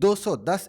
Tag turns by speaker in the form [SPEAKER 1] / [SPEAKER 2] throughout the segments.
[SPEAKER 1] 210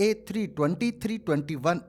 [SPEAKER 1] A320 321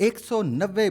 [SPEAKER 1] 190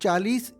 [SPEAKER 1] 40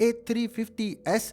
[SPEAKER 1] A350S,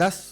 [SPEAKER 1] 10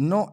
[SPEAKER 1] 9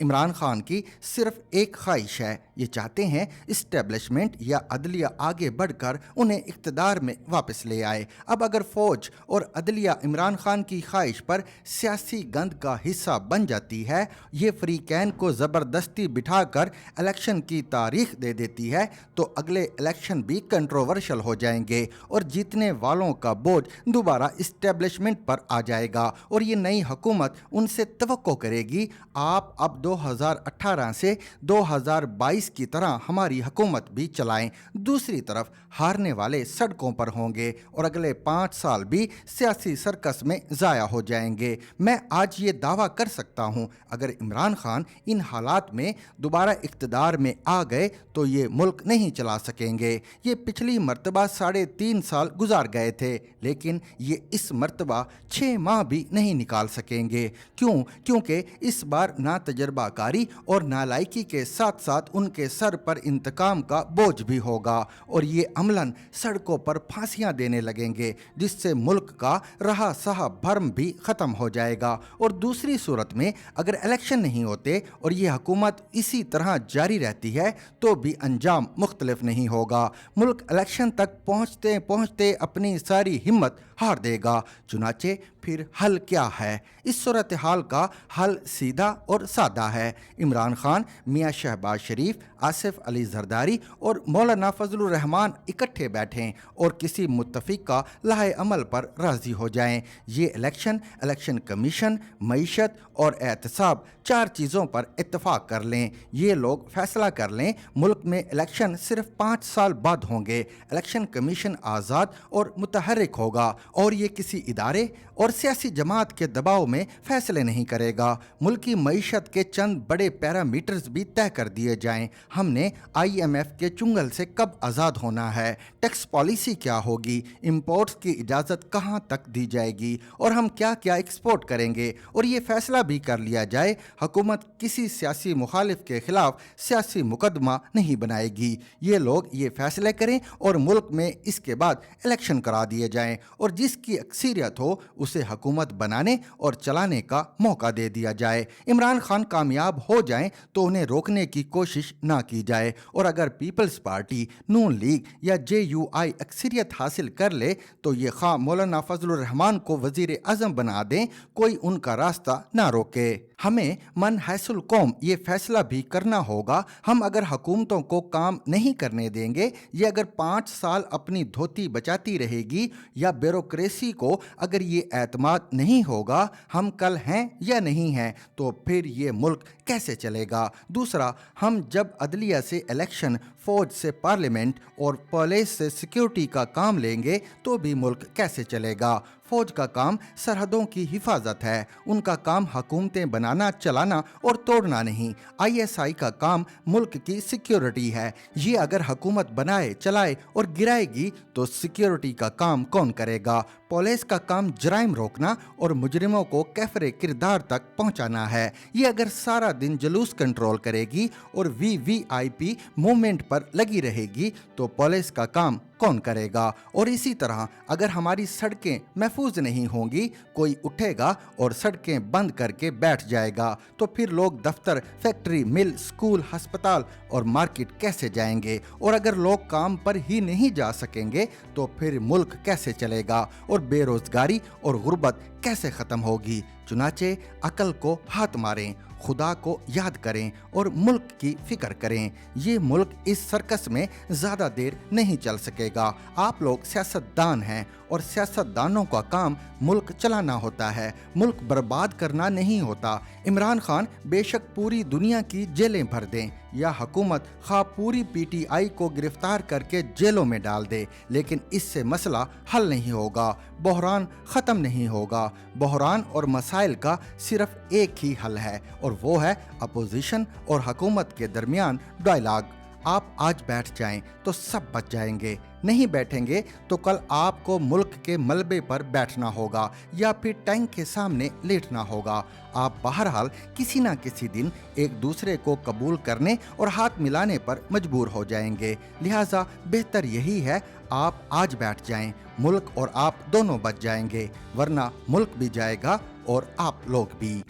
[SPEAKER 1] Imran Khan کی صرف ایک خواہش ہے، یہ چاہتے ہیں اسٹیبلشمنٹ یا عدلیہ آگے بڑھ کر انہیں اقتدار میں واپس لے آئے۔ اب اگر فوج اور عدلیہ عمران خان کی خواہش پر سیاسی گند کا حصہ بن جاتی ہے، یہ فریقین کو زبردستی بٹھا کر الیکشن کی تاریخ دے دیتی ہے، تو اگلے الیکشن بھی کنٹروورشل ہو جائیں گے اور جیتنے والوں کا بوجھ دوبارہ اسٹیبلشمنٹ پر آ جائے گا، اور یہ نئی حکومت ان سے توقع کرے گی آپ اب 2018 سے 2022 کی طرح ہماری حکومت بھی چلائیں۔ دوسری طرف ہارنے والے سڑکوں پر ہوں گے اور اگلے 5 سال بھی سیاسی سرکس میں ضائع ہو جائیں گے۔ میں آج یہ دعویٰ کر سکتا ہوں اگر عمران خان ان حالات میں دوبارہ اقتدار میں آ گئے تو یہ ملک نہیں چلا سکیں گے۔ یہ پچھلی مرتبہ 3.5 سال گزار گئے تھے، لیکن یہ اس مرتبہ 6 ماہ بھی نہیں نکال سکیں گے۔ کیونکہ اس بار نہ تجربہ کاری اور نالائکی کے ساتھ ساتھ ان کے سر پر انتقام کا بوجھ بھی ہوگا، اور یہ عملاً سڑکوں پر پھانسیاں دینے لگیں گے، جس سے ملک کا رہا سہا بھرم بھی ختم ہو جائے گا۔ اور دوسری صورت میں اگر الیکشن نہیں ہوتے اور یہ حکومت اسی طرح جاری رہتی ہے تو بھی انجام مختلف نہیں ہوگا۔ ملک الیکشن تک پہنچتے پہنچتے اپنی ساری ہمت ہار دے گا۔ چنانچہ پھر حل کیا ہے؟ اس صورتحال کا حل سیدھا اور سادہ ہے۔ عمران خان، میاں شہباز شریف، آصف علی زرداری اور مولانا فضل الرحمان اکٹھے بیٹھیں اور کسی متفقہ لائحہ عمل پر راضی ہو جائیں۔ یہ الیکشن کمیشن، معیشت اور احتساب 4 چیزوں پر اتفاق کر لیں۔ یہ لوگ فیصلہ کر لیں ملک میں الیکشن صرف 5 سال بعد ہوں گے۔ الیکشن کمیشن آزاد اور متحرک ہوگا اور یہ کسی ادارے اور سیاسی جماعت کے دباؤ میں فیصلے نہیں کرے گا۔ ملکی معیشت کے چند بڑے پیرامیٹرز بھی طے کر دیے جائیں۔ ہم نے IMF کے چنگل سے کب آزاد ہونا ہے، ٹیکس پالیسی کیا ہوگی، امپورٹس کی اجازت کہاں تک دی جائے گی اور ہم کیا کیا ایکسپورٹ کریں گے، اور یہ فیصلہ بھی کر لیا جائے حکومت کسی سیاسی مخالف کے خلاف سیاسی مقدمہ نہیں بنائے گی۔ یہ لوگ یہ فیصلے کریں اور ملک میں اس کے بعد الیکشن کرا دیے جائیں اور جس کی اکثریت ہو اسے حکومت بنانے اور چلانے کا موقع دے دیا جائے۔ عمران خان کامیاب ہو جائیں تو انہیں روکنے کی کوشش نہ کی جائے، اور اگر پیپلز پارٹی، نون لیگ یا JUI اکثریت حاصل کر لے تو یہ خواہ مولانا فضل الرحمان کو وزیر اعظم بنا دیں، کوئی ان کا راستہ نہ روکے۔ ہمیں من حیث القوم یہ فیصلہ بھی کرنا ہوگا، ہم اگر حکومتوں کو کام نہیں کرنے دیں گے، یہ اگر 5 سال اپنی دھوتی بچاتی رہے گی، یا بیوروکریسی کو اگر یہ اعتماد نہیں ہوگا ہم کل ہیں یا نہیں ہیں، تو پھر یہ ملک کیسے چلے گا؟ دوسرا، ہم جب عدلیہ سے الیکشن، فوج سے پارلیمنٹ اور پولیس سے سیکیورٹی کا کام لیں گے تو بھی ملک کیسے چلے گا؟ فوج کا کام سرحدوں کی حفاظت ہے، ان کا کام حکومتیں بنانا، چلانا اور توڑنا نہیں۔ ISI کا کام ملک کی سیکیورٹی ہے، یہ اگر حکومت بنائے، چلائے اور گرائے گی تو سیکیورٹی کا کام کون کرے گا؟ پولیس کا کام جرائم روکنا اور مجرموں کو کیفر کردار تک پہنچانا ہے، یہ اگر سارا دن جلوس کنٹرول کرے گی اور VVIP موومنٹ پر لگی رہے گی تو پولیس کا کام کون کرے گا؟ اور اسی طرح اگر ہماری سڑکیں محفوظ نہیں ہوں گی، کوئی اٹھے گا اور سڑکیں بند کر کے بیٹھ جائے گا تو پھر لوگ دفتر، فیکٹری، مل، سکول، ہسپتال اور مارکیٹ کیسے جائیں گے؟ اور اگر لوگ کام پر ہی نہیں جا سکیں گے تو پھر ملک کیسے چلے گا اور بے روزگاری اور غربت کیسے ختم ہوگی؟ چنانچہ عقل کو ہاتھ ماریں، خدا کو یاد کریں اور ملک کی فکر کریں۔ یہ ملک اس سرکس میں زیادہ دیر نہیں چل سکے گا۔ آپ لوگ سیاستدان ہیں اور سیاستدانوں کا کام ملک چلانا ہوتا ہے، ملک برباد کرنا نہیں ہوتا۔ عمران خان بے شک پوری دنیا کی جیلیں بھر دیں یا حکومت خواہ پوری PTI کو گرفتار کر کے جیلوں میں ڈال دے، لیکن اس سے مسئلہ حل نہیں ہوگا، بحران ختم نہیں ہوگا۔ بحران اور مسائل کا صرف ایک ہی حل ہے اور وہ ہے اپوزیشن اور حکومت کے درمیان ڈائلاگ۔ آپ آج بیٹھ جائیں تو سب بچ جائیں گے، نہیں بیٹھیں گے تو کل آپ کو ملک کے ملبے پر بیٹھنا ہوگا یا پھر ٹینک کے سامنے لیٹنا ہوگا۔ آپ بہرحال کسی نہ کسی دن ایک دوسرے کو قبول کرنے اور ہاتھ ملانے پر مجبور ہو جائیں گے، لہٰذا بہتر یہی ہے آپ آج بیٹھ جائیں، ملک اور آپ دونوں بچ جائیں گے، ورنہ ملک بھی جائے گا اور آپ لوگ بھی۔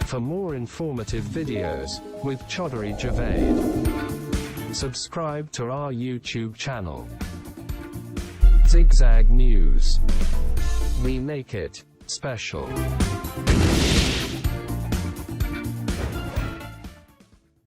[SPEAKER 2] For more informative videos with Chaudhary Javed, subscribe to our YouTube channel. Zigzag News. We make it special.